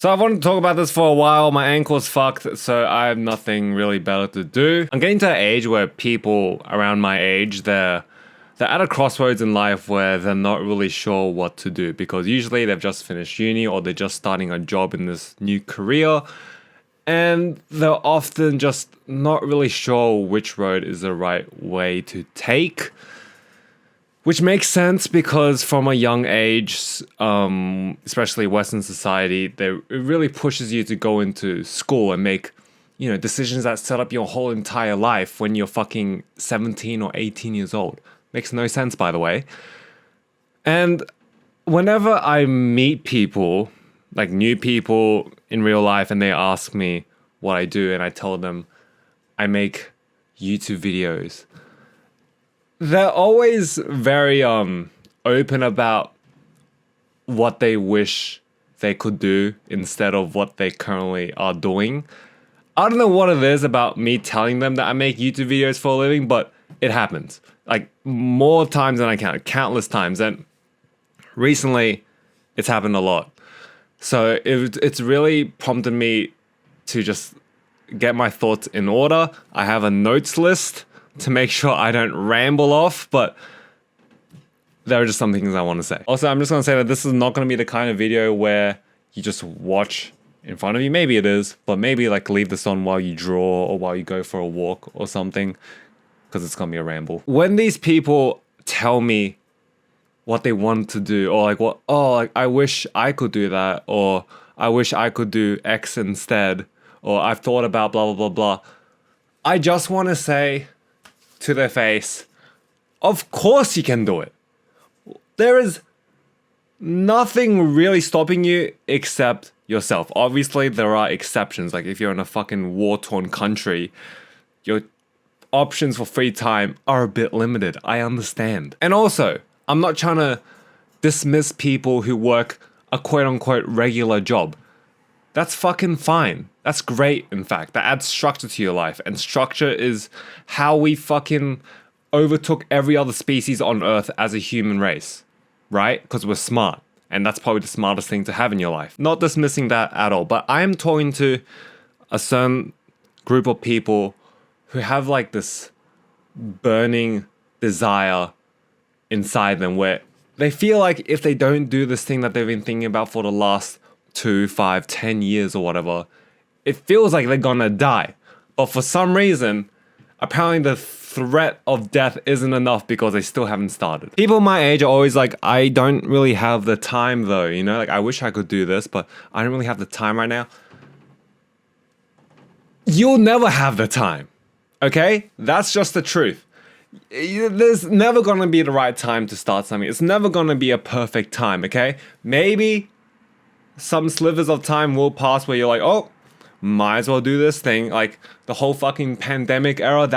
So I've wanted to talk about this for a while. My ankle's fucked, so I have nothing really better to do. I'm getting to an age where people around my age, they're at a crossroads in life where they're not really sure what to do, because usually they've just finished uni or they're just starting a job in this new career, and they're often just not really sure which road is the right way to take. Which makes sense because from a young age, especially Western society, it really pushes you to go into school and make, decisions that set up your whole entire life when you're fucking 17 or 18 years old. Makes no sense, by the way. And whenever I meet people, like new people in real life, and they ask me what I do, and I tell them I make YouTube videos, they're always very open about what they wish they could do instead of what they currently are doing. I don't know what it is about me telling them that I make YouTube videos for a living, but it happens. Like more times than I count, countless times. And recently, it's happened a lot. So it's really prompted me to just get my thoughts in order. I have a notes list to make sure I don't ramble off, but there are just some things I want to say. Also, I'm just going to say that this is not going to be the kind of video where you just watch in front of you. Maybe it is, but maybe like leave this on while you draw or while you go for a walk or something, because it's going to be a ramble. When these people tell me what they want to do, or like I wish I could do that, or I wish I could do X instead, or I've thought about blah, blah, blah, blah, I just want to say to their face, of course you can do it. There is nothing really stopping you except yourself. Obviously, there are exceptions. Like if you're in a fucking war-torn country, your options for free time are a bit limited. I understand. And also, I'm not trying to dismiss people who work a quote-unquote regular job. That's fucking fine. That's great, in fact. That adds structure to your life. And structure is how we fucking overtook every other species on Earth as a human race. Right? Because we're smart. And that's probably the smartest thing to have in your life. Not dismissing that at all. But I am talking to a certain group of people who have like this burning desire inside them where they feel like if they don't do this thing that they've been thinking about for the last 2, 5, 10 years or whatever, it feels like they're gonna die. But for some reason, apparently the threat of death isn't enough because they still haven't started. People my age are always like, I don't really have the time though, like I wish I could do this, but I don't really have the time right now. You'll never have the time, okay? That's just the truth. There's never gonna be the right time to start something. It's never gonna be a perfect time, okay? Maybe some slivers of time will pass where you're like, oh, might as well do this thing. Like the whole fucking pandemic era,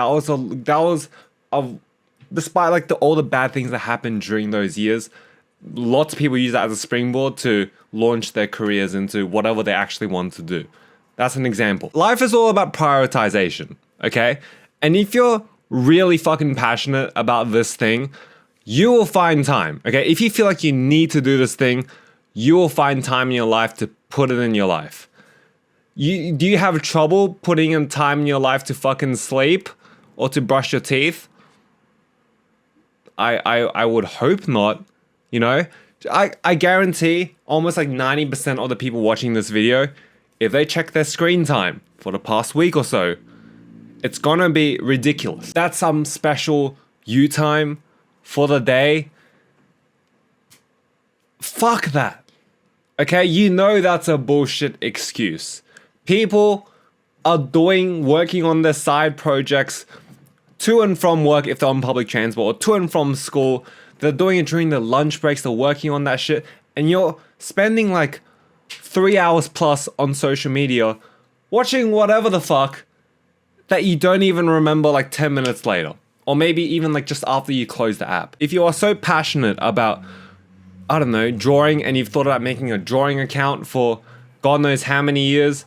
despite like all the bad things that happened during those years, lots of people use that as a springboard to launch their careers into whatever they actually want to do. That's an example. Life is all about prioritization, okay? And if you're really fucking passionate about this thing, you will find time, okay? If you feel like you need to do this thing, you will find time in your life to put it in your life. Do you have trouble putting in time in your life to fucking sleep or to brush your teeth? I would hope not, I guarantee almost like 90% of the people watching this video, if they check their screen time for the past week or so, it's gonna be ridiculous. That's some special you time for the day. Fuck that. Okay, that's a bullshit excuse. People are working on their side projects to and from work if they're on public transport, or to and from school. They're doing it during their lunch breaks, they're working on that shit, and you're spending like 3 hours plus on social media watching whatever the fuck that you don't even remember like 10 minutes later. Or maybe even like just after you close the app. If you are so passionate about, I don't know, drawing, and you've thought about making a drawing account for God knows how many years,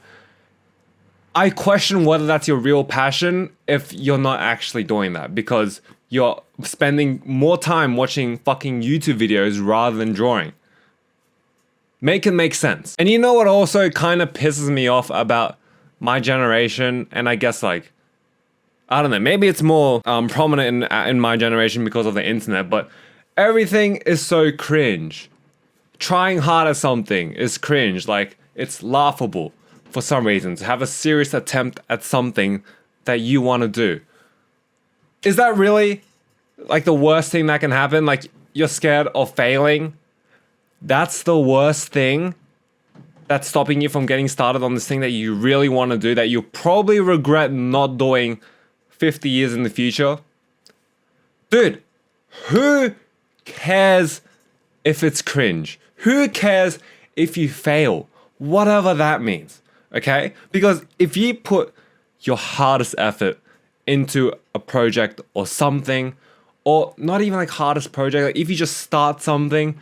I question whether that's your real passion if you're not actually doing that, because you're spending more time watching fucking YouTube videos rather than drawing. Make it make sense. And you know what also kind of pisses me off about my generation, and I guess like, I don't know, maybe it's more prominent in my generation because of the internet, but everything is so cringe. Trying hard at something is cringe. Like, it's laughable for some reason to have a serious attempt at something that you want to do. Is that really like the worst thing that can happen? Like, you're scared of failing? That's the worst thing that's stopping you from getting started on this thing that you really want to do, that you probably regret not doing 50 years in the future? Dude, who cares if it's cringe? Who cares if you fail? Whatever that means, okay? Because if you put your hardest effort into a project or something, or not even like hardest project, like if you just start something,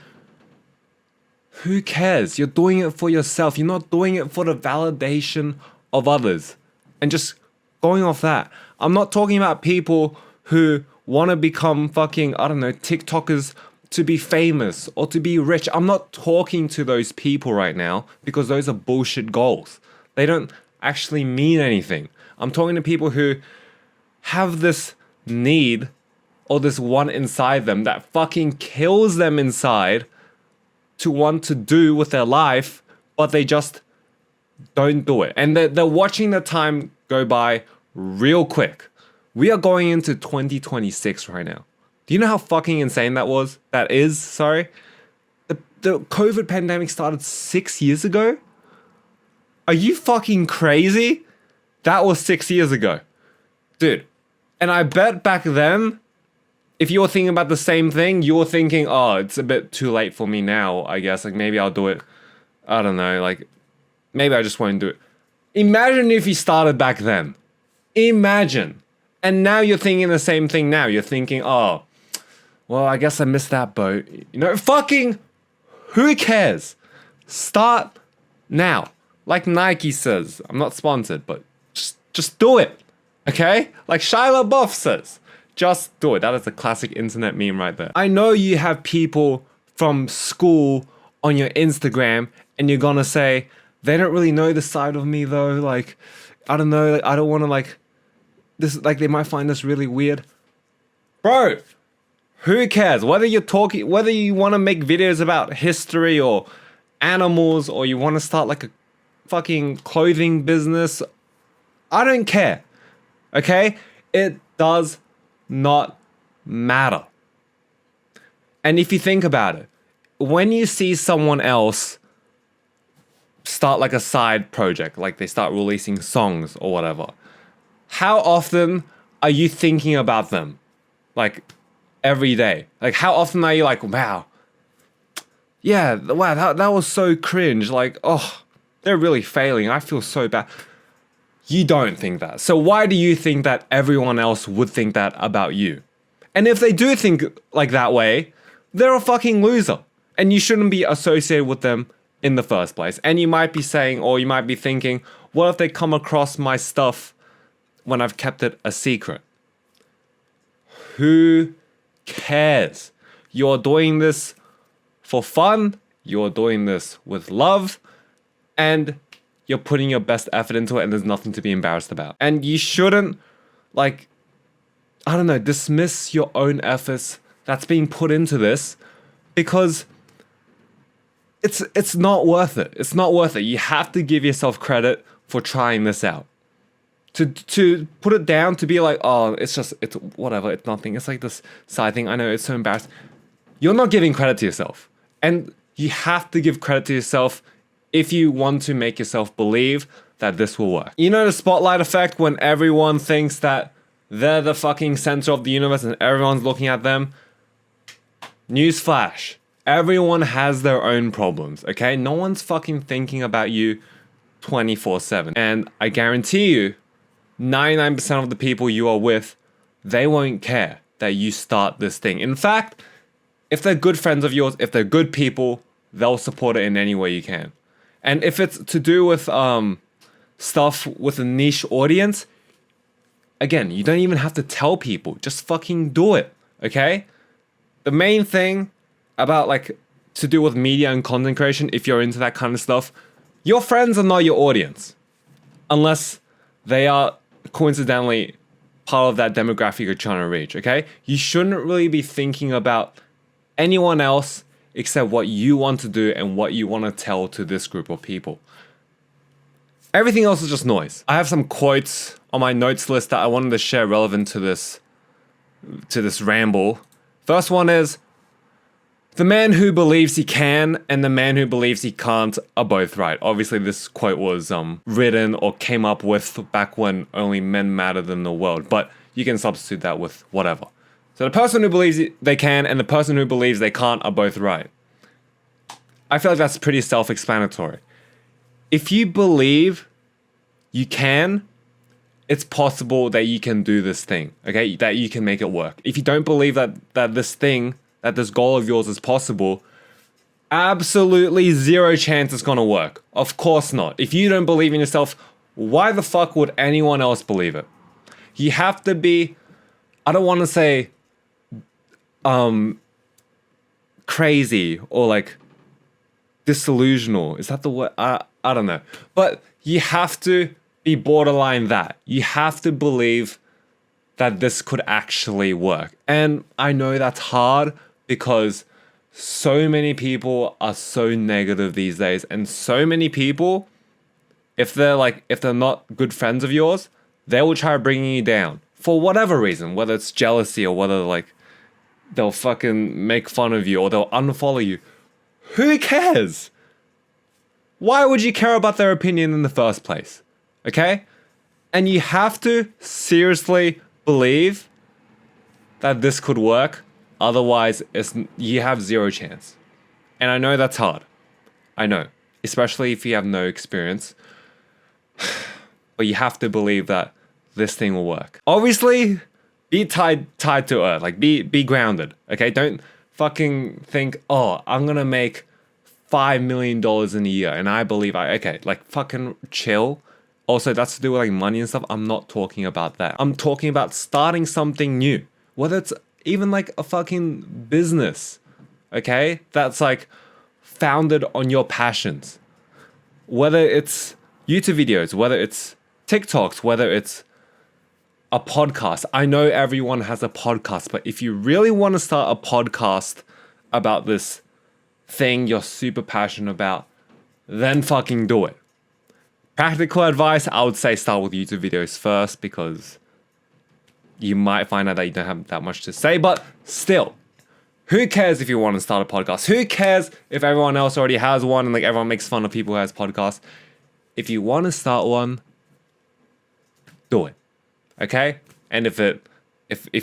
who cares? You're doing it for yourself. You're not doing it for the validation of others. And just going off that, I'm not talking about people who want to become fucking, I don't know, TikTokers to be famous or to be rich. I'm not talking to those people right now because those are bullshit goals. They don't actually mean anything. I'm talking to people who have this need or this one inside them that fucking kills them inside to want to do with their life, but they just don't do it. And they're watching the time go by real quick. We are going into 2026 right now. Do you know how fucking insane that was? That is, sorry. The COVID pandemic started 6 years ago? Are you fucking crazy? That was 6 years ago. Dude. And I bet back then, if you were thinking about the same thing, you were thinking, oh, it's a bit too late for me now, I guess. Like, maybe I'll do it. I don't know. Like, maybe I just won't do it. Imagine if you started back then. Imagine. And now you're thinking the same thing now. You're thinking, oh, well, I guess I missed that boat. You know, fucking who cares? Start now. Like Nike says. I'm not sponsored, but just do it. Okay? Like Shia LaBeouf says. Just do it. That is a classic internet meme right there. I know you have people from school on your Instagram and you're gonna say, they don't really know the side of me though. Like, I don't know. Like, I don't want to like, this, like they might find this really weird. Bro, who cares? Whether you're talking, whether you want to make videos about history or animals, or you want to start like a fucking clothing business, I don't care. Okay? It does not matter. And if you think about it, when you see someone else start like a side project, like they start releasing songs or whatever, how often are you thinking about them? Like every day. Like how often are you like, wow, yeah, wow, that was so cringe. Like, oh, they're really failing. I feel so bad. You don't think that. So why do you think that everyone else would think that about you? And if they do think like that way, they're a fucking loser. And you shouldn't be associated with them in the first place. And you might be saying, or you might be thinking, what if they come across my stuff when I've kept it a secret? Who cares? You're doing this for fun. You're doing this with love. And you're putting your best effort into it, and there's nothing to be embarrassed about. And you shouldn't, like, I don't know, dismiss your own efforts that's being put into this, because it's not worth it. It's not worth it. You have to give yourself credit for trying this out. To put it down, to be like, oh, it's whatever, it's nothing. It's like this side thing. I know, it's so embarrassing. You're not giving credit to yourself. And you have to give credit to yourself if you want to make yourself believe that this will work. You know the spotlight effect, when everyone thinks that they're the fucking center of the universe and everyone's looking at them? Newsflash. Everyone has their own problems, okay? No one's fucking thinking about you 24/7. And I guarantee you, 99% of the people you are with, they won't care that you start this thing. In fact, if they're good friends of yours, if they're good people, they'll support it in any way you can. And if it's to do with stuff with a niche audience, again, you don't even have to tell people. Just fucking do it, okay? The main thing about like to do with media and content creation, if you're into that kind of stuff, your friends are not your audience. Unless they are coincidentally part of that demographic you're trying to reach, okay? You shouldn't really be thinking about anyone else except what you want to do and what you want to tell to this group of people. Everything else is just noise. I have some quotes on my notes list that I wanted to share relevant to this ramble. First one is, the man who believes he can and the man who believes he can't are both right. Obviously, this quote was written or came up with back when only men mattered in the world, but you can substitute that with whatever. So the person who believes they can and the person who believes they can't are both right. I feel like that's pretty self-explanatory. If you believe you can, it's possible that you can do this thing, okay? That you can make it work. If you don't believe that this goal of yours is possible, absolutely zero chance it's gonna work. Of course not. If you don't believe in yourself, why the fuck would anyone else believe it? You have to be, I don't want to say crazy or like disillusional. Is that the word? I don't know. But you have to be borderline that. You have to believe that this could actually work. And I know that's hard because so many people are so negative these days, and so many people, if they're not good friends of yours, they will try bringing you down for whatever reason, whether it's jealousy or whether like they'll fucking make fun of you or they'll unfollow you. Who cares? Why would you care about their opinion in the first place? Okay? And you have to seriously believe that this could work. Otherwise, you have zero chance. And I know that's hard. I know. Especially if you have no experience. But you have to believe that this thing will work. Obviously, be tied to earth. Like, be grounded. Okay? Don't fucking think, oh, I'm gonna make $5 million in a year. And I believe okay, like, fucking chill. Also, that's to do with like money and stuff. I'm not talking about that. I'm talking about starting something new. Whether it's even like a fucking business, okay? That's like founded on your passions. Whether it's YouTube videos, whether it's TikToks, whether it's a podcast. I know everyone has a podcast, but if you really want to start a podcast about this thing you're super passionate about, then fucking do it. Practical advice, I would say start with YouTube videos first because you might find out that you don't have that much to say, but still, who cares if you want to start a podcast? Who cares if everyone else already has one and like everyone makes fun of people who has podcasts? If you want to start one, do it. Okay? And if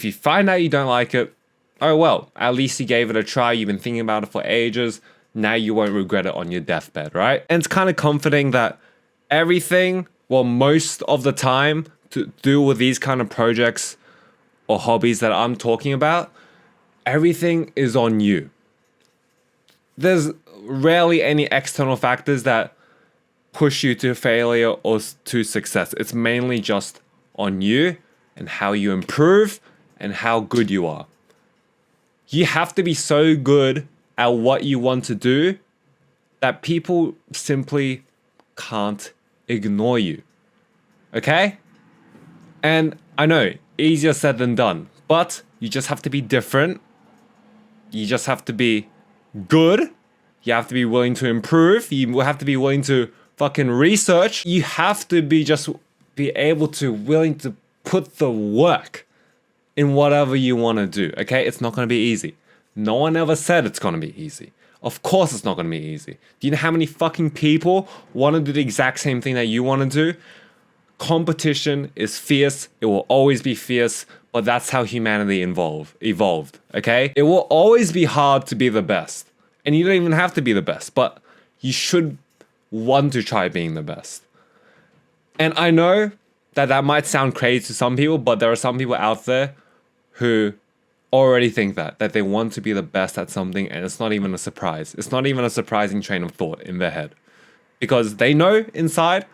you find out you don't like it, oh well, at least you gave it a try. You've been thinking about it for ages. Now you won't regret it on your deathbed, right? And it's kind of comforting that everything, well, most of the time to do with these kind of projects or hobbies that I'm talking about, everything is on you. There's rarely any external factors that push you to failure or to success. It's mainly just on you and how you improve and how good you are. You have to be so good at what you want to do that people simply can't ignore you. Okay? And I know, easier said than done, but you just have to be different. You just have to be good. You have to be willing to improve. You have to be willing to fucking research. You have to be able to willing to put the work in whatever you want to do. Okay? It's not going to be easy. No one ever said it's going to be easy. Of course it's not going to be easy. Do you know how many fucking people want to do the exact same thing that you want to do? Competition is fierce. It will always be fierce, but that's how humanity evolved, okay? It will always be hard to be the best. And you don't even have to be the best, but you should want to try being the best. And I know that might sound crazy to some people, but there are some people out there who already think that they want to be the best at something, and it's not even a surprise. It's not even a surprising train of thought in their head. Because they know inside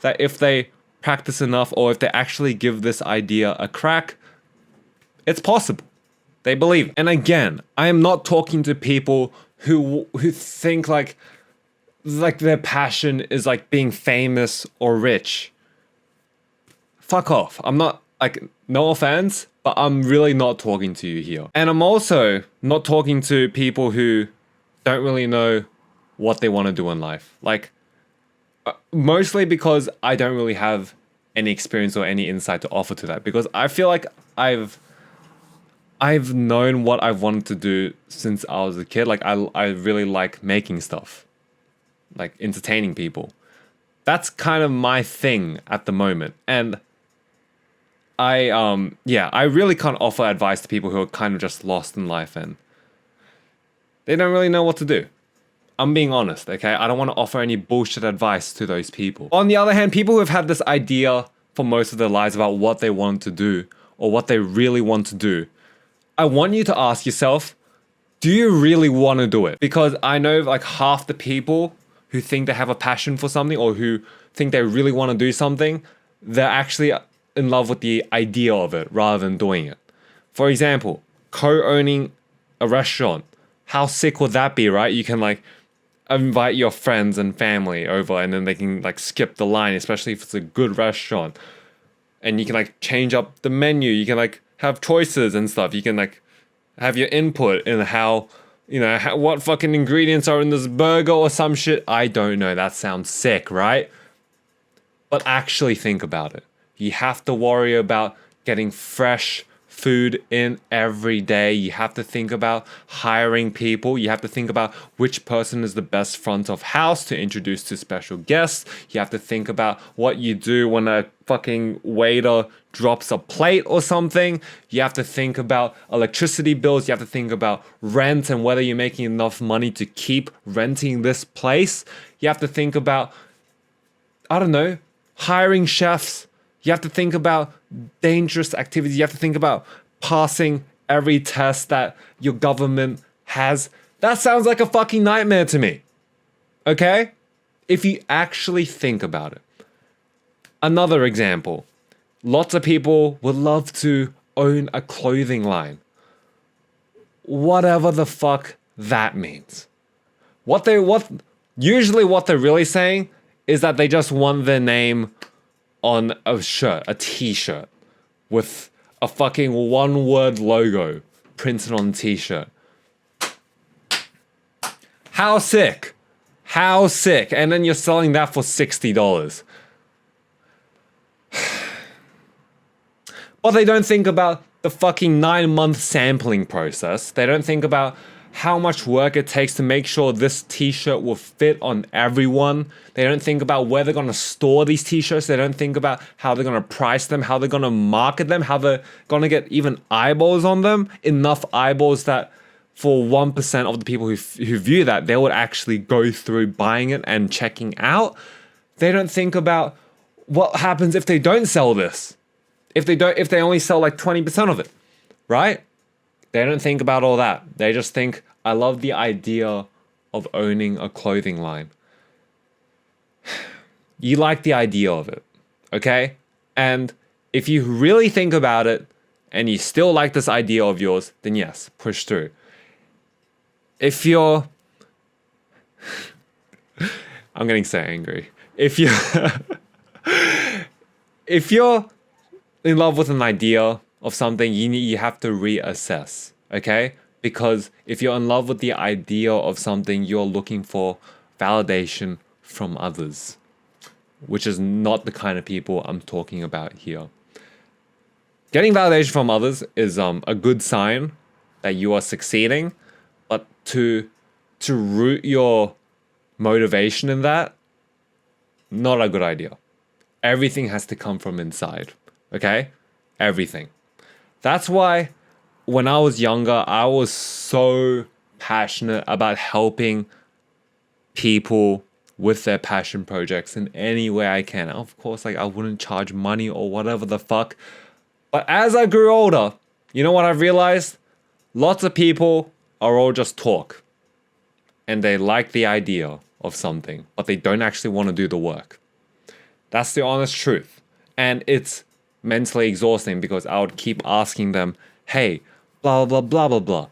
that if they practice enough or if they actually give this idea a crack, it's possible. They believe. And again, I am not talking to people who think like their passion is like being famous or rich. Fuck off. I'm not, like, no offense, but I'm really not talking to you here. And I'm also not talking to people who don't really know what they want to do in life. Like, mostly because I don't really have any experience or any insight to offer to that, because I feel like I've known what I've wanted to do since I was a kid. Like, I really like making stuff, like entertaining people. That's kind of my thing at the moment. And I really can't offer advice to people who are kind of just lost in life and they don't really know what to do. I'm being honest, okay? I don't want to offer any bullshit advice to those people. On the other hand, people who have had this idea for most of their lives about what they want to do or what they really want to do, I want you to ask yourself, do you really want to do it? Because I know like half the people who think they have a passion for something or who think they really want to do something, they're actually in love with the idea of it rather than doing it. For example, co-owning a restaurant. How sick would that be, right? You can like invite your friends and family over and then they can like skip the line, especially if it's a good restaurant. And you can like change up the menu. You can like have choices and stuff. You can like have your input in how, what fucking ingredients are in this burger or some shit. I don't know. That sounds sick, right? But actually think about it. You have to worry about getting fresh food in every day. You have to think about hiring people. You have to think about which person is the best front of house to introduce to special guests. You have to think about what you do when a fucking waiter drops a plate or something. You have to think about electricity bills. You have to think about rent and whether you're making enough money to keep renting this place. You have to think about, I don't know, hiring chefs. You have to think about dangerous activities. You have to think about passing every test that your government has. That sounds like a fucking nightmare to me. Okay? If you actually think about it. Another example. Lots of people would love to own a clothing line. Whatever the fuck that means. Usually what they're really saying is that they just want their name on a shirt, a t-shirt, with a fucking one-word logo printed on the t-shirt. How sick? How sick? And then you're selling that for $60. But they don't think about the fucking 9-month sampling process. They don't think about how much work it takes to make sure this t-shirt will fit on everyone. They don't think about where they're going to store these t-shirts. They don't think about how they're going to price them, how they're going to market them, how they're going to get even eyeballs on them. Enough eyeballs that for 1% of the people who view that, they would actually go through buying it and checking out. They don't think about what happens if they don't sell this. If they only sell like 20% of it, right? They don't think about all that. They just think, I love the idea of owning a clothing line. You like the idea of it, okay? And if you really think about it and you still like this idea of yours, then yes, push through. If you're... I'm getting so angry. If you're in love with an idea of something, you have to reassess, okay? Because if you're in love with the idea of something, you're looking for validation from others, which is not the kind of people I'm talking about here. Getting validation from others is a good sign that you are succeeding, but to root your motivation in that, not a good idea. Everything has to come from inside, okay? Everything. That's why when I was younger, I was so passionate about helping people with their passion projects in any way I can. Of course, like I wouldn't charge money or whatever the fuck. But as I grew older, you know what I realized? Lots of people are all just talk. And they like the idea of something, but they don't actually want to do the work. That's the honest truth. And it's mentally exhausting because I would keep asking them, hey, blah, blah, blah, blah, blah.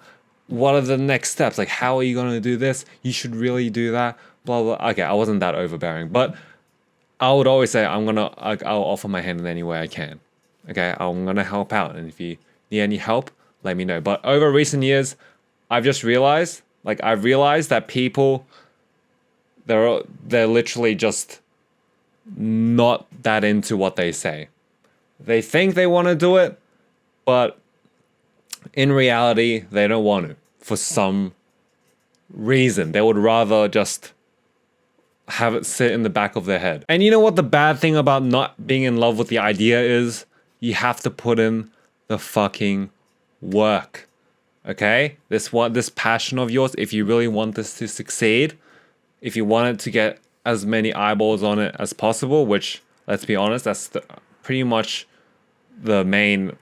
what are the next steps? Like, how are you going to do this? You should really do that. Blah, blah. Okay, I wasn't that overbearing, but I would always say, I'll offer my hand in any way I can. Okay, I'm going to help out. And if you need any help, let me know. But over recent years, I've realized that people, they're literally just not that into what they say. They think they want to do it, but in reality, they don't want to for some reason. They would rather just have it sit in the back of their head. And you know what the bad thing about not being in love with the idea is? You have to put in the fucking work. Okay? This passion of yours, if you really want this to succeed, if you want it to get as many eyeballs on it as possible, which, let's be honest, that's pretty much the main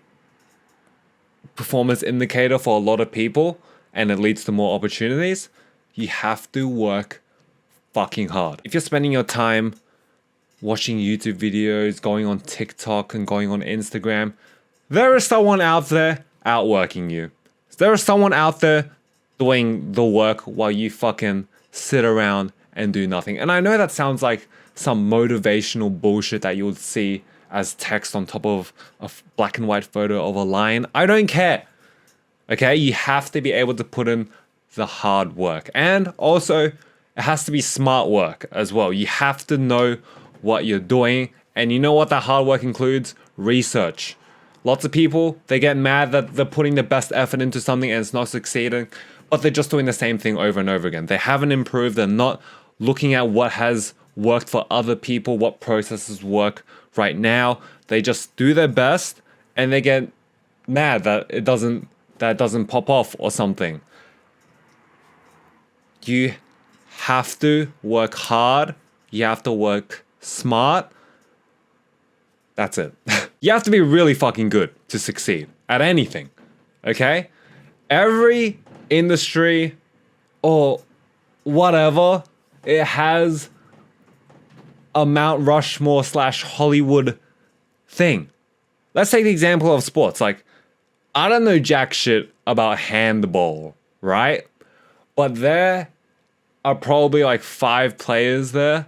performance indicator for a lot of people, and it leads to more opportunities, you have to work fucking hard. If you're spending your time watching YouTube videos, going on TikTok and going on Instagram, there is someone out there outworking you. There is someone out there doing the work while you fucking sit around and do nothing. And I know that sounds like some motivational bullshit that you would see as text on top of a black and white photo of a lion. I don't care. Okay? You have to be able to put in the hard work. And also, it has to be smart work as well. You have to know what you're doing. And you know what that hard work includes? Research. Lots of people, they get mad that they're putting the best effort into something and it's not succeeding, but they're just doing the same thing over and over again. They haven't improved. They're not looking at what has worked for other people, what processes work right now. They just do their best and they get mad that it doesn't pop off or something. You have to work hard. You have to work smart. That's it. You have to be really fucking good to succeed at anything. Okay? Every industry or whatever, it has a Mount Rushmore / Hollywood thing. Let's take the example of sports. Like, I don't know jack shit about handball, right? But there are probably like 5 players there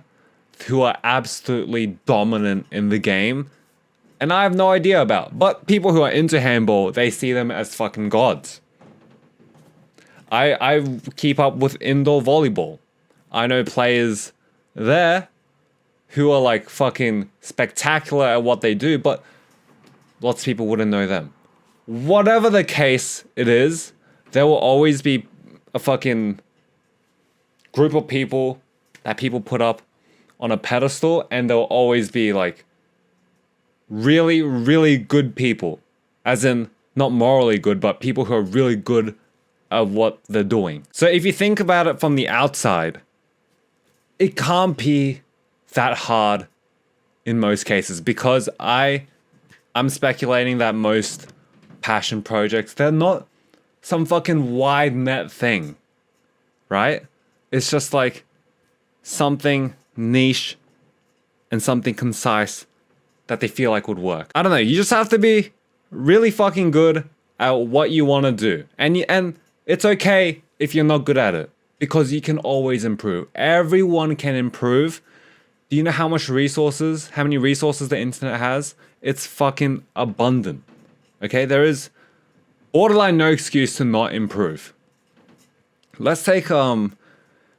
who are absolutely dominant in the game, and I have no idea about. But people who are into handball, they see them as fucking gods. I keep up with indoor volleyball. I know players there who are like fucking spectacular at what they do, but lots of people wouldn't know them. Whatever the case it is, there will always be a fucking group of people that people put up on a pedestal, and there will always be like really, really good people. As in, not morally good, but people who are really good at what they're doing. So if you think about it from the outside, it can't be that hard in most cases, because I'm speculating that most passion projects, they're not some fucking wide net thing, right? It's just like something niche and something concise that they feel like would work. I don't know, you just have to be really fucking good at what you want to do. And it's okay if you're not good at it, because you can always improve. Everyone can improve. Do you know how many resources the internet has? It's fucking abundant. Okay, there is borderline no excuse to not improve. Let's take the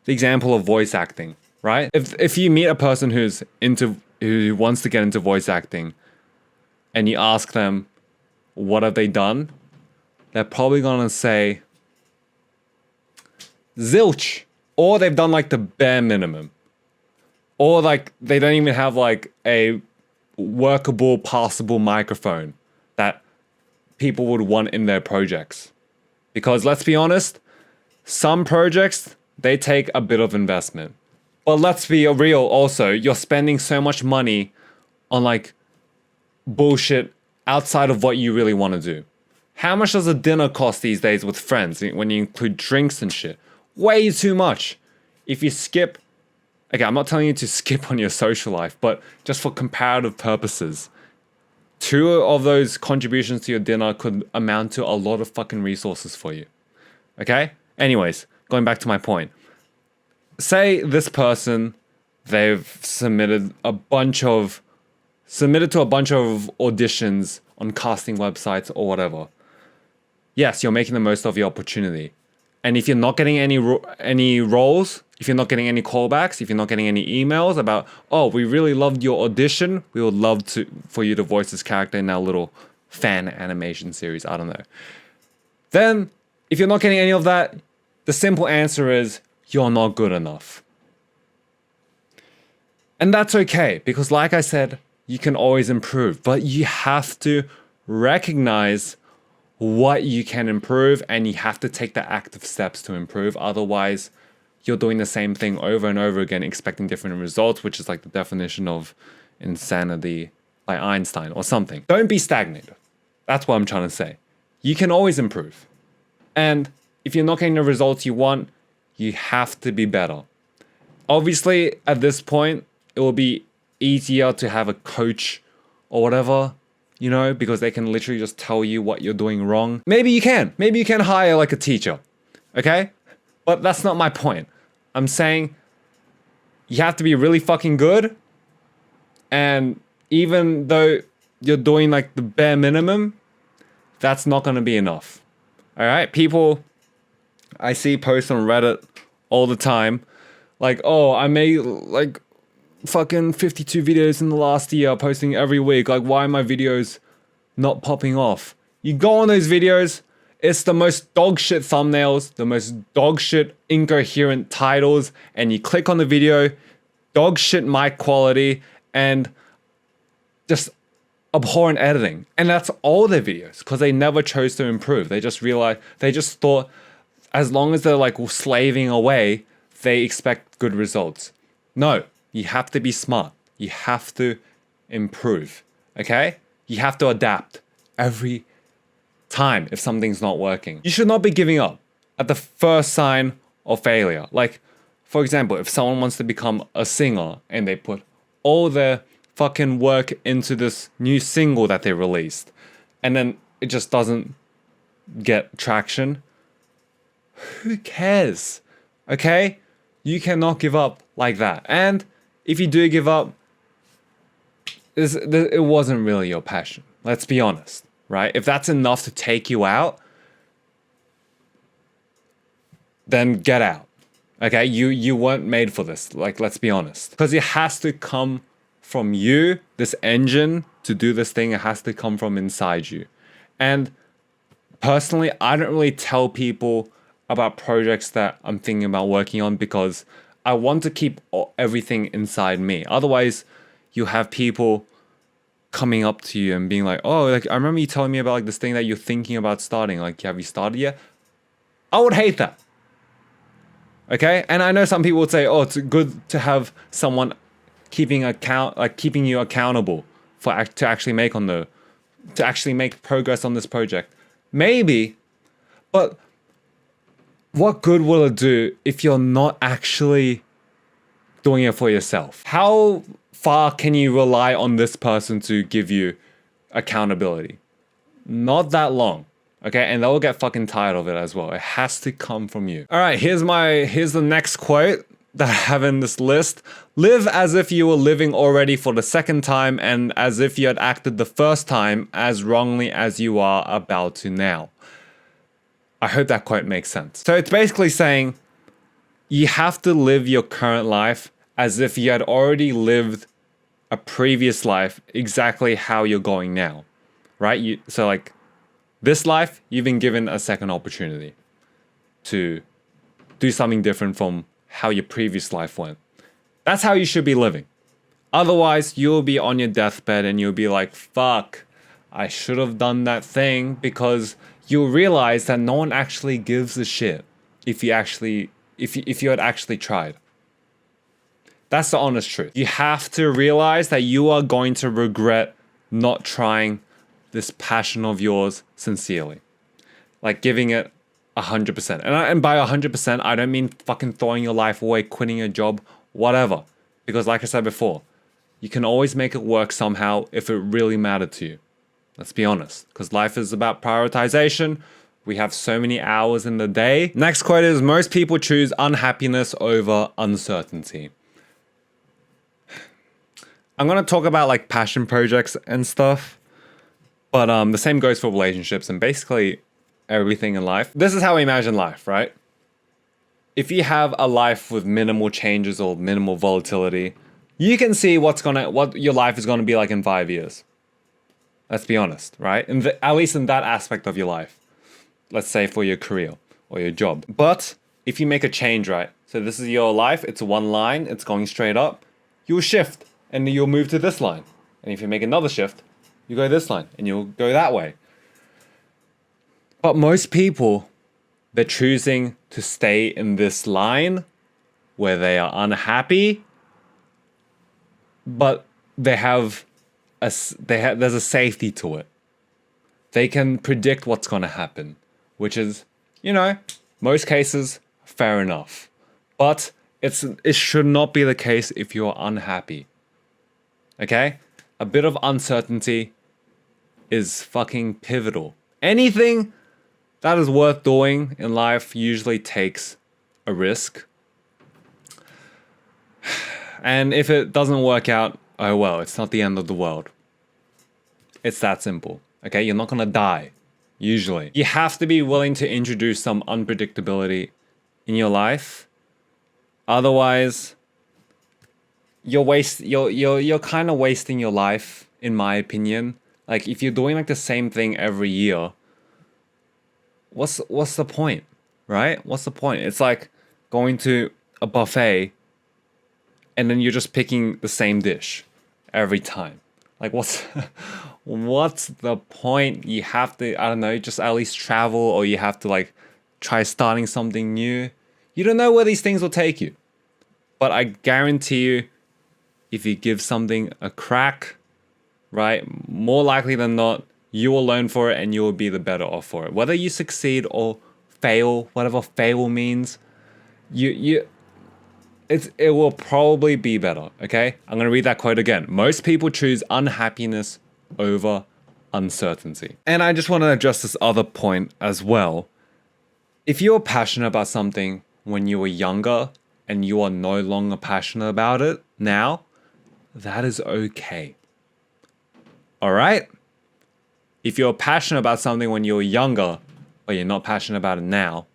example of voice acting, right? If you meet a person who wants to get into voice acting, and you ask them what have they done, they're probably gonna say zilch, or they've done like the bare minimum, or like they don't even have like a workable, passable microphone that people would want in their projects. Because let's be honest, some projects, they take a bit of investment. But let's be real also, you're spending so much money on like bullshit outside of what you really want to do. How much does a dinner cost these days with friends when you include drinks and shit? Way too much. If you skip, okay, I'm not telling you to skip on your social life, but just for comparative purposes, 2 of those contributions to your dinner could amount to a lot of fucking resources for you. Okay? Anyways, going back to my point. Say this person, they've submitted to a bunch of auditions on casting websites or whatever. Yes, you're making the most of your opportunity. And if you're not getting any roles, if you're not getting any callbacks, if you're not getting any emails about, oh, we really loved your audition, we would love for you to voice this character in our little fan animation series, I don't know. Then, if you're not getting any of that, the simple answer is you're not good enough. And that's okay, because like I said, you can always improve, but you have to recognize what you can improve and you have to take the active steps to improve. Otherwise, you're doing the same thing over and over again, expecting different results, which is like the definition of insanity by Einstein or something. Don't be stagnant. That's what I'm trying to say. You can always improve. And if you're not getting the results you want, you have to be better. Obviously, at this point, it will be easier to have a coach or whatever, you know, because they can literally just tell you what you're doing wrong. Maybe you can hire like a teacher, okay? But that's not my point. I'm saying you have to be really fucking good. And even though you're doing like the bare minimum, that's not going to be enough. All right? People, I see posts on Reddit all the time. Like, oh, I made like fucking 52 videos in the last year, posting every week. Like, why are my videos not popping off? You go on those videos, it's the most dog shit thumbnails, the most dog shit incoherent titles, and you click on the video, dog shit mic quality, and just abhorrent editing. And that's all their videos, because they never chose to improve. They just thought as long as they're like slaving away, they expect good results. No, you have to be smart. You have to improve, okay? You have to adapt every time if something's not working. You should not be giving up at the first sign of failure. Like, for example, if someone wants to become a singer and they put all their fucking work into this new single that they released, and then it just doesn't get traction, who cares? Okay? You cannot give up like that. And if you do give up, it wasn't really your passion. Let's be honest, right? If that's enough to take you out, then get out. Okay? You weren't made for this. Like, let's be honest. Because it has to come from you, this engine to do this thing, it has to come from inside you. And personally, I don't really tell people about projects that I'm thinking about working on because I want to keep everything inside me. Otherwise, you have people coming up to you and being like, oh, like I remember you telling me about like this thing that you're thinking about starting. Like, have you started yet? I would hate that. Okay? And I know some people would say, oh, it's good to have someone keeping you accountable to actually make progress on this project. Maybe, but what good will it do if you're not actually doing it for yourself? How far can you rely on this person to give you accountability? Not that long. Okay, and they'll get fucking tired of it as well. It has to come from you. All right, here's the next quote that I have in this list. Live as if you were living already for the second time and as if you had acted the first time as wrongly as you are about to now. I hope that quote makes sense. So it's basically saying you have to live your current life as if you had already lived a previous life exactly how you're going now, right? So like this life, you've been given a second opportunity to do something different from how your previous life went. That's how you should be living. Otherwise, you'll be on your deathbed and you'll be like, fuck, I should have done that thing, because you'll realize that no one actually gives a shit if you had actually tried. That's the honest truth. You have to realize that you are going to regret not trying this passion of yours sincerely. Like giving it 100%. And by 100%, I don't mean fucking throwing your life away, quitting your job, whatever. Because like I said before, you can always make it work somehow if it really mattered to you. Let's be honest. Because life is about prioritization. We have so many hours in the day. Next quote is, most people choose unhappiness over uncertainty. I'm gonna talk about like passion projects and stuff, but the same goes for relationships and basically everything in life. This is how we imagine life, right? If you have a life with minimal changes or minimal volatility, you can see what your life is gonna be like in 5 years. Let's be honest, right? At least in that aspect of your life. Let's say for your career or your job. But if you make a change, right? So this is your life, it's one line, it's going straight up. You'll shift and you'll move to this line. And if you make another shift, you go this line and you'll go that way. But most people, they're choosing to stay in this line where they are unhappy, but there's a safety to it. They can predict what's going to happen, which is, most cases, fair enough. But it should not be the case if you're unhappy. Okay? A bit of uncertainty is fucking pivotal. Anything that is worth doing in life usually takes a risk. And if it doesn't work out, oh well, it's not the end of the world. It's that simple. Okay? You're not gonna die. Usually. You have to be willing to introduce some unpredictability in your life. Otherwise, you're kind of wasting your life, in my opinion. Like if you're doing like the same thing every year, what's the point? Right? What's the point? It's like going to a buffet and then you're just picking the same dish every time. Like what's the point? You have to, I don't know, just at least travel, or you have to like try starting something new. You don't know where these things will take you. But I guarantee you, if you give something a crack, right, more likely than not, you will learn for it and you will be the better off for it. Whether you succeed or fail, whatever fail means, it will probably be better, okay? I'm going to read that quote again. Most people choose unhappiness over uncertainty. And I just want to address this other point as well. If you were passionate about something when you were younger and you are no longer passionate about it now, that is okay. All right? If you're passionate about something when you were younger, but you're not passionate about it now,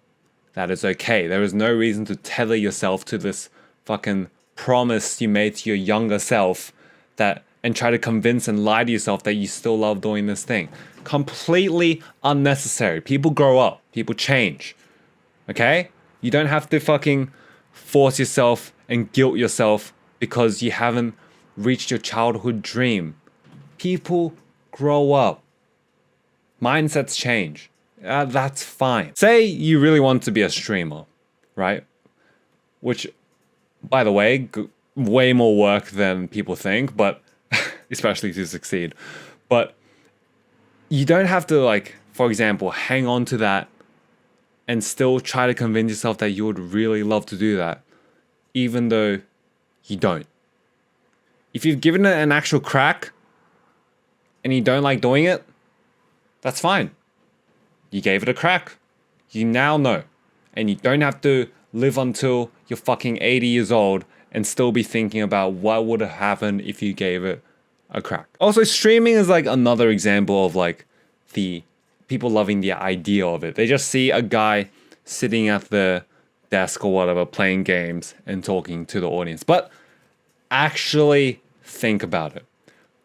that is okay. There is no reason to tether yourself to this fucking promise you made to your younger self and try to convince and lie to yourself that you still love doing this thing. Completely unnecessary. People grow up. People change. Okay? You don't have to fucking force yourself and guilt yourself because you haven't reached your childhood dream. People grow up. Mindsets change. That's fine. Say you really want to be a streamer, right? Which, by the way, way more work than people think, but especially to succeed. But you don't have to, like, for example, hang on to that and still try to convince yourself that you would really love to do that, even though you don't. If you've given it an actual crack and you don't like doing it, that's fine. You gave it a crack. You now know. And you don't have to live until you're fucking 80 years old and still be thinking about what would have happened if you gave it a crack. Also, streaming is like another example of like the people loving the idea of it. They just see a guy sitting at the desk or whatever, playing games and talking to the audience. But actually think about it.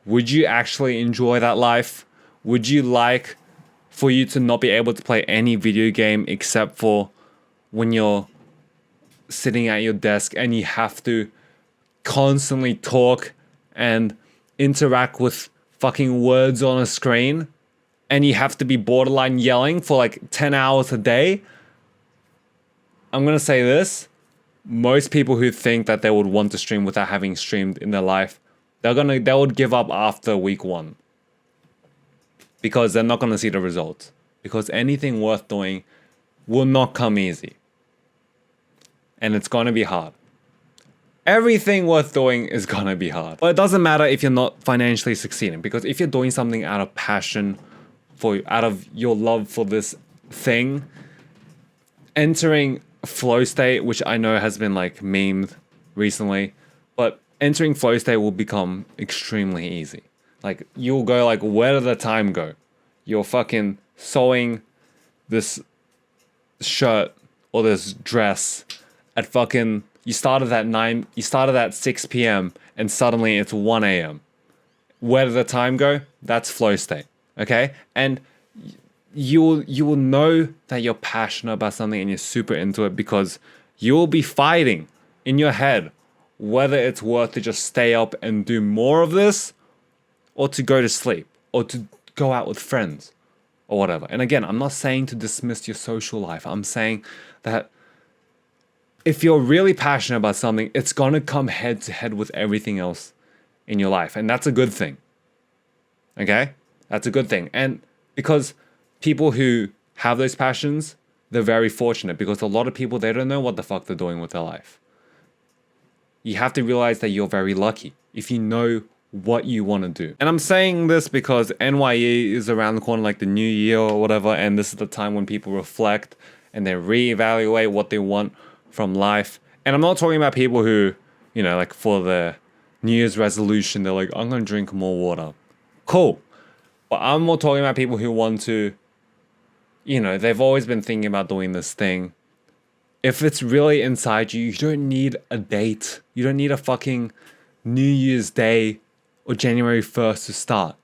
Would you actually enjoy that life? Would you like for you to not be able to play any video game except for when you're sitting at your desk and you have to constantly talk and interact with fucking words on a screen, and you have to be borderline yelling for like 10 hours a day? I'm gonna say this. Most people who think that they would want to stream without having streamed in their life, they would give up after week 1. Because they're not gonna see the results. Because anything worth doing will not come easy. And it's gonna be hard. Everything worth doing is gonna be hard. But it doesn't matter if you're not financially succeeding, because if you're doing something out of passion, out of your love for this thing, entering flow state, which I know has been like memed recently, but entering flow state will become extremely easy. Like you'll go like, where did the time go? You're fucking sewing this shirt or this dress at fucking, you started at 6 p.m. and suddenly it's 1 a.m. Where did the time go? That's flow state. Okay? And you will know that you're passionate about something and you're super into it because you'll be fighting in your head whether it's worth to just stay up and do more of this or to go to sleep or to go out with friends or whatever. And again, I'm not saying to dismiss your social life. I'm saying that if you're really passionate about something, it's going to come head to head with everything else in your life. And that's a good thing. Okay? That's a good thing. And because people who have those passions, they're very fortunate because a lot of people, they don't know what the fuck they're doing with their life. You have to realize that you're very lucky if you know what you want to do. And I'm saying this because NYE is around the corner, like the new year or whatever, and this is the time when people reflect and they reevaluate what they want from life. And I'm not talking about people who, you know, like for the New Year's resolution, they're like, I'm going to drink more water. Cool. But I'm more talking about people who want to, you know, they've always been thinking about doing this thing. If it's really inside you, you don't need a date. You don't need a fucking New Year's Day or January 1st to start.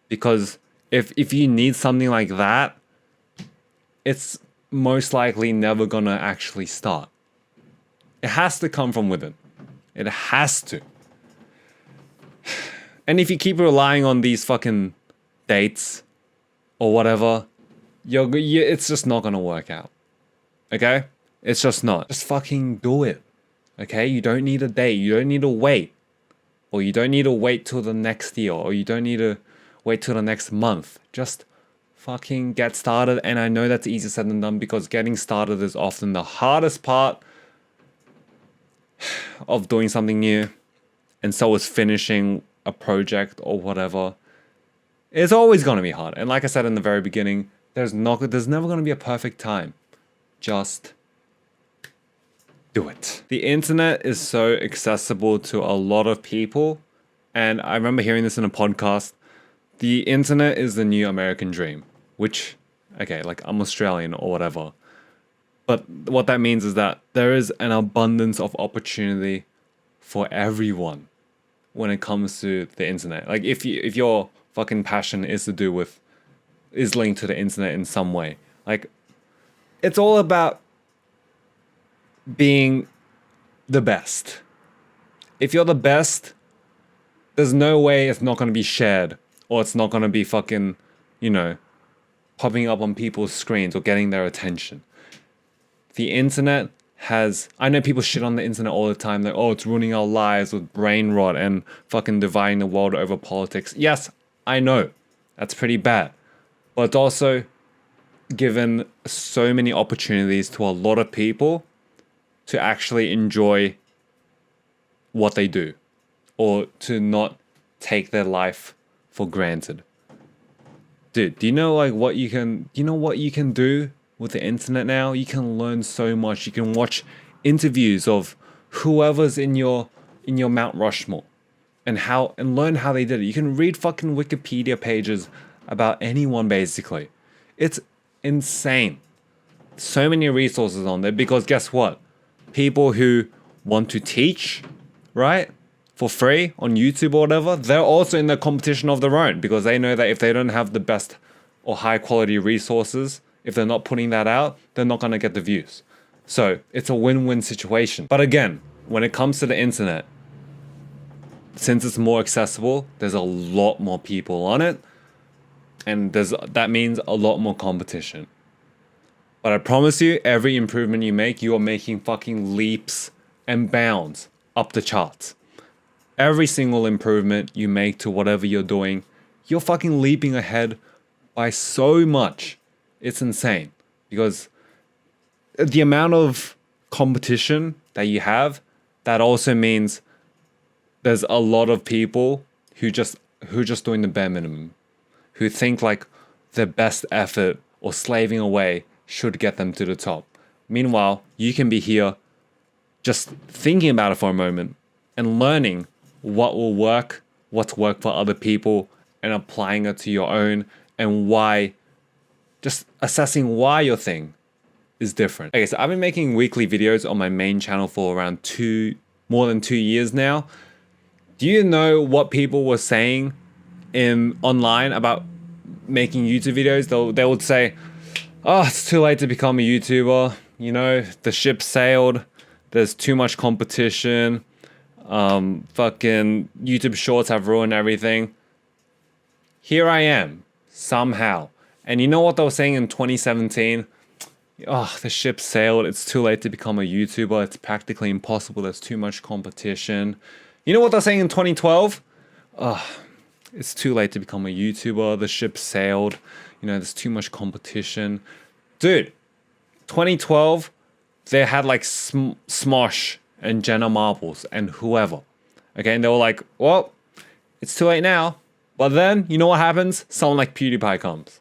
Because if you need something like that, it's most likely never gonna actually start. It has to come from within. It has to. And if you keep relying on these fucking dates or whatever, it's just not gonna work out. Okay? It's just not. Just fucking do it. Okay? You don't need a date. You don't need to wait. Or you don't need to wait till the next year. Or you don't need to wait till the next month. Just fucking get started. And I know that's easier said than done because getting started is often the hardest part of doing something new. And so is finishing a project or whatever. It's always going to be hard. And like I said in the very beginning, there's never going to be a perfect time. Just do it. The internet is so accessible to a lot of people. And I remember hearing this in a podcast. The internet is the new American dream. Which, okay, like I'm Australian or whatever. But what that means is that there is an abundance of opportunity for everyone when it comes to the internet. Like if your fucking passion is linked to the internet in some way. Like it's all about being the best. If you're the best, there's no way it's not going to be shared or it's not going to be fucking, you know, popping up on people's screens or getting their attention. The internet I know people shit on the internet all the time, like, oh, it's ruining our lives with brain rot and fucking dividing the world over politics. Yes, I know. That's pretty bad. But it's also given so many opportunities to a lot of people to actually enjoy what they do or to not take their life for granted. Dude, do you know what you can do with the internet now? You can learn so much. You can watch interviews of whoever's in your Mount Rushmore and learn how they did it. You can read fucking Wikipedia pages about anyone basically. It's insane. So many resources on there because guess what? People who want to teach, right? For free on YouTube or whatever, they're also in the competition of their own because they know that if they don't have the best or high quality resources, if they're not putting that out, they're not going to get the views. So it's a win-win situation. But again, when it comes to the internet, since it's more accessible, there's a lot more people on it. And that means a lot more competition. But I promise you, every improvement you make, you are making fucking leaps and bounds up the charts. Every single improvement you make to whatever you're doing, you're fucking leaping ahead by so much. It's insane. Because the amount of competition that you have, that also means there's a lot of people who just doing the bare minimum. Who think like their best effort or slaving away should get them to the top. Meanwhile, you can be here just thinking about it for a moment and learning what will work, what's worked for other people, and applying it to your own, and why, just assessing why your thing is different. Okay, so I've been making weekly videos on my main channel for around more than 2 years now. Do you know what people were saying online about making YouTube videos? They would say, oh, it's too late to become a YouTuber. You know, the ship sailed. There's too much competition. Fucking YouTube Shorts have ruined everything. Here I am, somehow. And you know what they were saying in 2017? Oh, the ship sailed. It's too late to become a YouTuber. It's practically impossible. There's too much competition. You know what they're saying in 2012? Oh, it's too late to become a YouTuber. The ship sailed. You know, there's too much competition. Dude, 2012, they had like Smosh and Jenna Marbles and whoever. Okay, and they were like, well, it's too late now. But then, you know what happens? Someone like PewDiePie comes.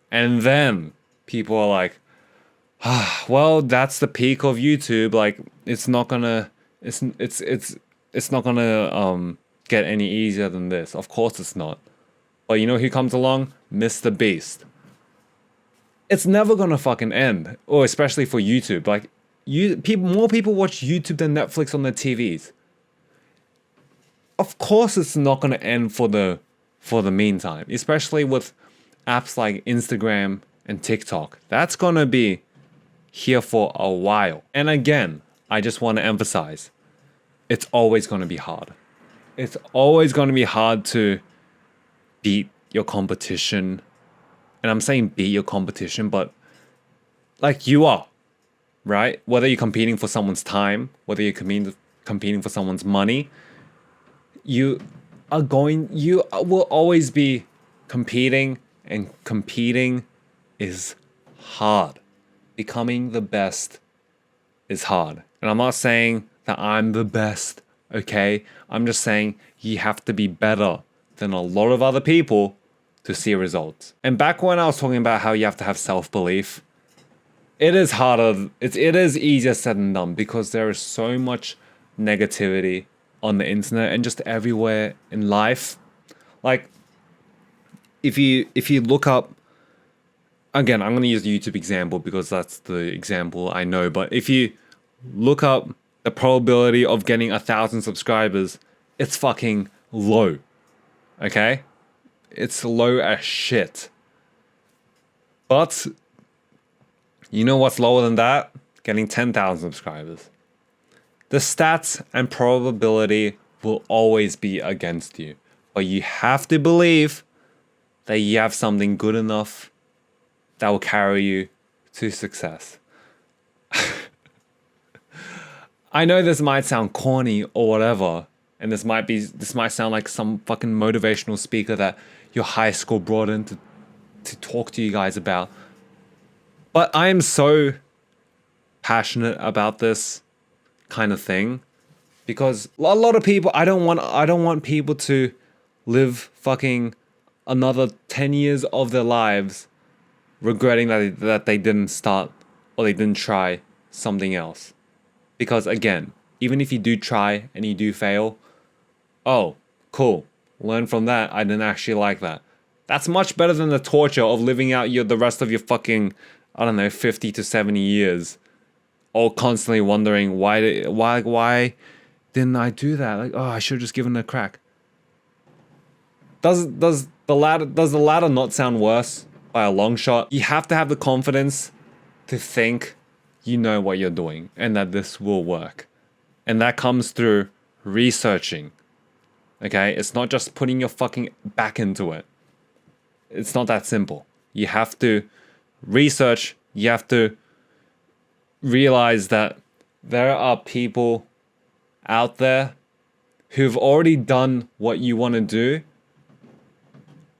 And then people are like, well, that's the peak of YouTube. Like, it's not gonna get any easier than this. Of course it's not. But you know who comes along? Mr. Beast. It's never gonna fucking end. Or especially for YouTube. Like, more people watch YouTube than Netflix on their TVs. Of course it's not gonna end for the meantime. Especially with apps like Instagram and TikTok. That's gonna be here for a while. And again, I just want to emphasize, it's always going to be hard. It's always going to be hard to beat your competition. And I'm saying beat your competition, but like you are, right? Whether you're competing for someone's time, whether you're competing for someone's money, you will always be competing, and competing is hard. Becoming the best is hard. And I'm not saying that I'm the best, okay? I'm just saying you have to be better than a lot of other people to see results. And back when I was talking about how you have to have self-belief, it is harder, it is easier said than done, because there is so much negativity on the internet and just everywhere in life. Like, if you look up, again, I'm going to use the YouTube example because that's the example I know. But if you look up the probability of getting 1,000 subscribers, it's fucking low. Okay? It's low as shit. But you know what's lower than that? Getting 10,000 subscribers. The stats and probability will always be against you. But you have to believe that you have something good enough that will carry you to success. I know this might sound corny or whatever, and this might sound like some fucking motivational speaker that your high school brought in to talk to you guys about. But I am so passionate about this kind of thing because a lot of people, I don't want people to live fucking another 10 years of their lives regretting that they didn't start or they didn't try something else. Because again, even if you do try and you do fail, oh, cool, learn from that. I didn't actually like that. That's much better than the torture of living out the rest of your fucking, I don't know, 50 to 70 years, all constantly wondering why didn't I do that? Like, oh, I should have just given it a crack. Does the latter not sound worse by a long shot? You have to have the confidence to think you know what you're doing and that this will work. And that comes through researching. Okay? It's not just putting your fucking back into it. It's not that simple. You have to research. You have to realize that there are people out there who've already done what you want to do,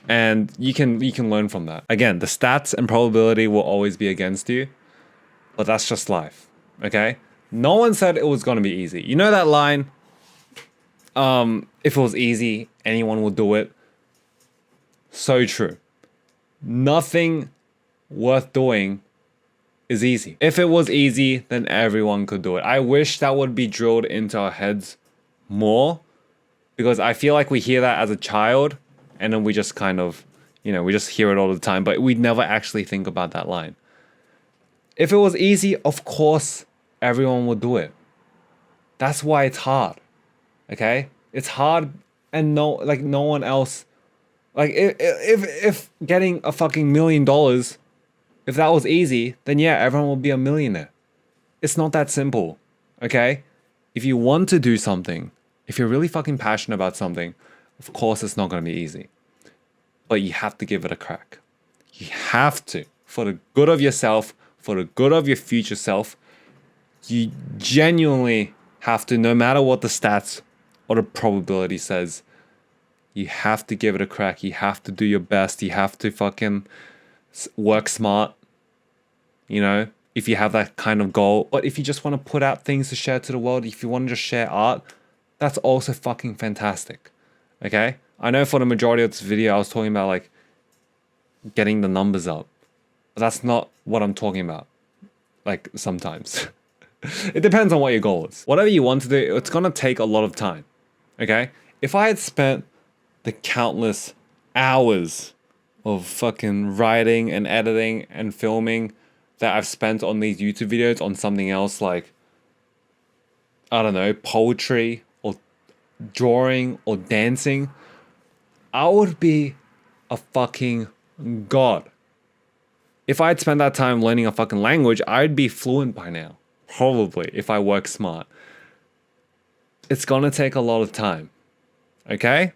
and you can learn from that. Again, the stats and probability will always be against you, but that's just life. Okay? No one said it was going to be easy. You know that line? If it was easy, anyone would do it. So true. Nothing worth doing is easy. If it was easy, then everyone could do it. I wish that would be drilled into our heads more, because I feel like we hear that as a child and then we just kind of, we just hear it all the time, but we never actually think about that line. If it was easy, of course, everyone would do it. That's why it's hard. Okay? It's hard, and no one else, like if getting a fucking $1 million, if that was easy, then yeah, everyone would be a millionaire. It's not that simple. Okay? If you want to do something, if you're really fucking passionate about something, of course it's not going to be easy. But you have to give it a crack. You have to. For the good of yourself, for the good of your future self, you genuinely have to, no matter what the stats or the probability says, you have to give it a crack. You have to do your best. You have to fucking work smart, if you have that kind of goal. Or if you just want to put out things to share to the world, if you want to just share art, that's also fucking fantastic. Okay? I know for the majority of this video, I was talking about like getting the numbers up. But that's not what I'm talking about. Like sometimes. It depends on what your goal is. Whatever you want to do, it's gonna take a lot of time. Okay? If I had spent the countless hours of fucking writing and editing and filming that I've spent on these YouTube videos on something else like, I don't know, poetry or drawing or dancing, I would be a fucking god. If I had spent that time learning a fucking language, I'd be fluent by now. Probably, if I work smart. It's gonna take a lot of time. Okay?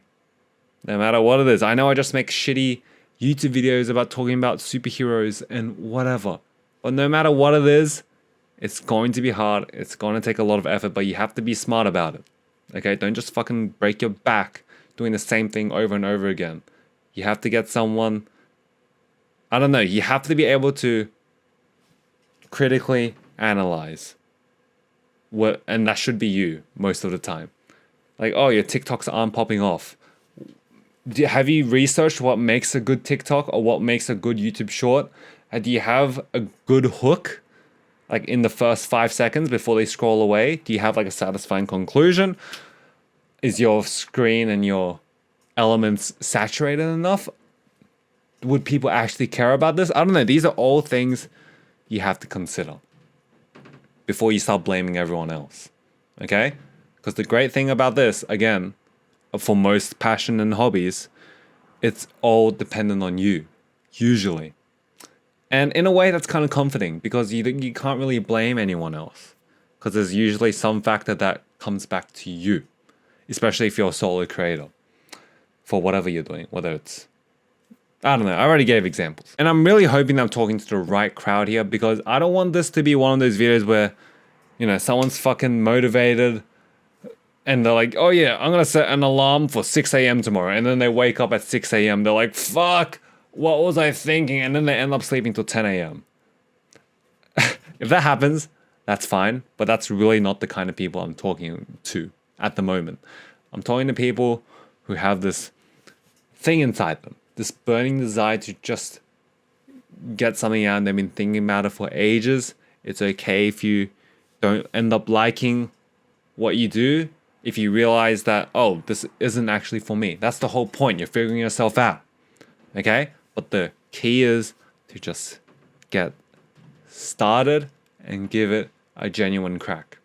No matter what it is. I know I just make shitty YouTube videos about talking about superheroes and whatever. But no matter what it is, it's going to be hard. It's going to take a lot of effort, but you have to be smart about it. Okay? Don't just fucking break your back doing the same thing over and over again. You have to get someone, I don't know, you have to be able to critically analyze what, and that should be you most of the time. Like, oh, your TikToks aren't popping off. Have you researched what makes a good TikTok or what makes a good YouTube short? Do you have a good hook, like in the first 5 seconds before they scroll away? Do you have like a satisfying conclusion? Is your screen and your elements saturated enough? Would people actually care about this? I don't know. These are all things you have to consider before you start blaming everyone else. Okay? Because the great thing about this, again, for most passion and hobbies, it's all dependent on you, usually. And in a way, that's kind of comforting because you can't really blame anyone else because there's usually some factor that comes back to you, especially if you're a solo creator for whatever you're doing, whether it's, I don't know, I already gave examples. And I'm really hoping that I'm talking to the right crowd here because I don't want this to be one of those videos where, someone's fucking motivated and they're like, oh yeah, I'm going to set an alarm for 6 a.m. tomorrow. And then they wake up at 6 a.m. They're like, fuck, what was I thinking? And then they end up sleeping till 10 a.m. If that happens, that's fine. But that's really not the kind of people I'm talking to at the moment. I'm talking to people who have this thing inside them, this burning desire to just get something out and they've been thinking about it for ages. It's okay if you don't end up liking what you do, if you realize that, oh, this isn't actually for me. That's the whole point. You're figuring yourself out. Okay? But the key is to just get started and give it a genuine crack.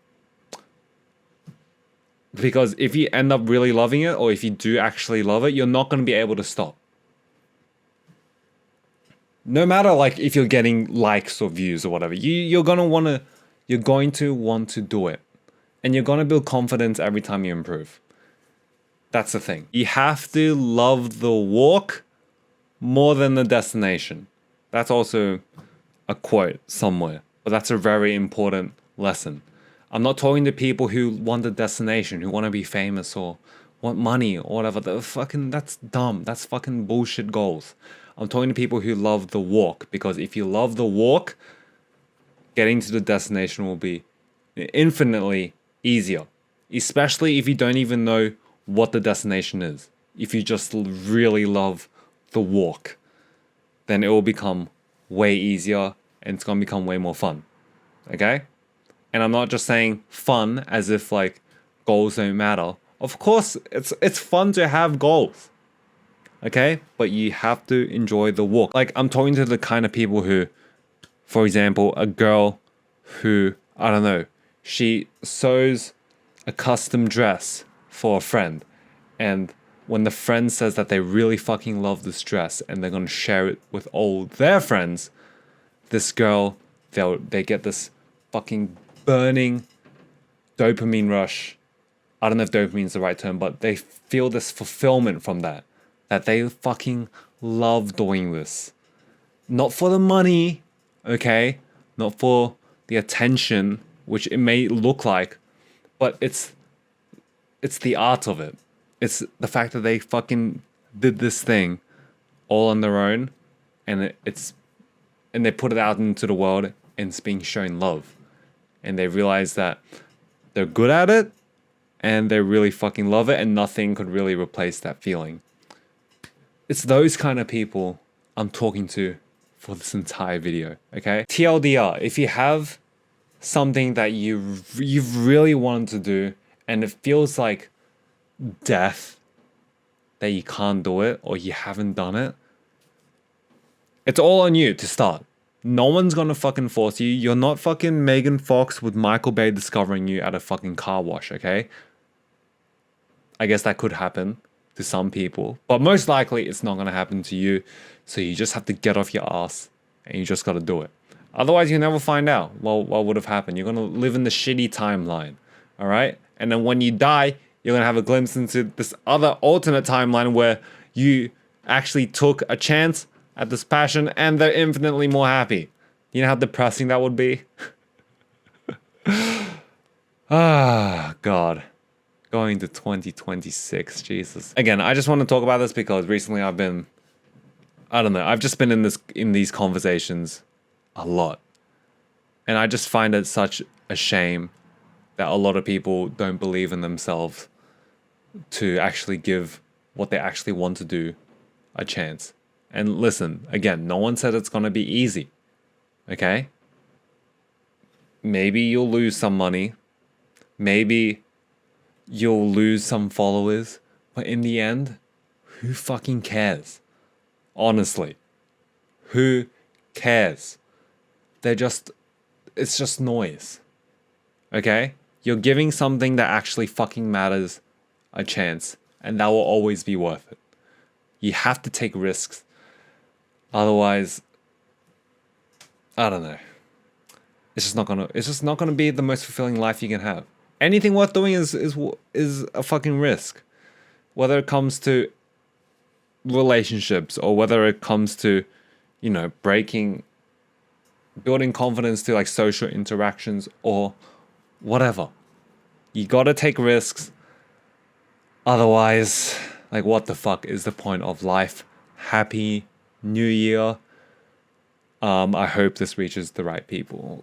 Because if you end up really loving it, or if you do actually love it, you're not going to be able to stop. No matter like if you're getting likes or views or whatever, you're going to want to do it. And you're going to build confidence every time you improve. That's the thing. You have to love the walk more than the destination. That's also a quote somewhere. But that's a very important lesson. I'm not talking to people who want a destination, who want to be famous or want money or whatever. That's dumb. That's fucking bullshit goals. I'm talking to people who love the walk. Because if you love the walk, getting to the destination will be infinitely easier. Especially if you don't even know what the destination is. If you just really love the walk, then it will become way easier and it's gonna become way more fun. Okay? And I'm not just saying fun as if like goals don't matter. Of course, it's fun to have goals. Okay? But you have to enjoy the walk. Like, I'm talking to the kind of people who, for example, a girl who, I don't know, she sews a custom dress for a friend. And when the friend says that they really fucking love this dress and they're gonna share it with all their friends, this girl, they get this fucking burning dopamine rush. I don't know if dopamine is the right term, but they feel this fulfillment from that they fucking love doing this. Not for the money, okay? Not for the attention, which it may look like, but it's the art of it. It's the fact that they fucking did this thing all on their own, and they put it out into the world, and it's being shown love. And they realize that they're good at it, and they really fucking love it, and nothing could really replace that feeling. It's those kind of people I'm talking to for this entire video, okay? TLDR, if you have something that you've really wanted to do, and it feels like death that you can't do it or you haven't done it, it's all on you to start. No one's gonna fucking force you. You're not fucking Megan Fox with Michael Bay discovering you at a fucking car wash, okay? I guess that could happen to some people, but most likely it's not gonna happen to you. So you just have to get off your ass and you just gotta do it. Otherwise, you never find out what would have happened. You're gonna live in the shitty timeline, all right? And then when you die, you're gonna have a glimpse into this other alternate timeline where you actually took a chance at this passion and they're infinitely more happy. You know how depressing that would be? Ah, God. Going to 2026, Jesus. Again, I just want to talk about this because recently I've just been in these conversations a lot. And I just find it such a shame that a lot of people don't believe in themselves to actually give what they actually want to do a chance. And listen, again, no one said it's gonna be easy. Okay? Maybe you'll lose some money. Maybe you'll lose some followers. But in the end, who fucking cares? Honestly. Who cares? It's just noise. Okay? You're giving something that actually fucking matters a chance. And that will always be worth it. You have to take risks. Otherwise, I don't know. It's just not gonna be the most fulfilling life you can have. Anything worth doing is a fucking risk. Whether it comes to relationships or whether it comes to, building confidence to like social interactions or whatever. You gotta take risks. Otherwise, like, what the fuck is the point of life? Happy New Year. I hope this reaches the right people.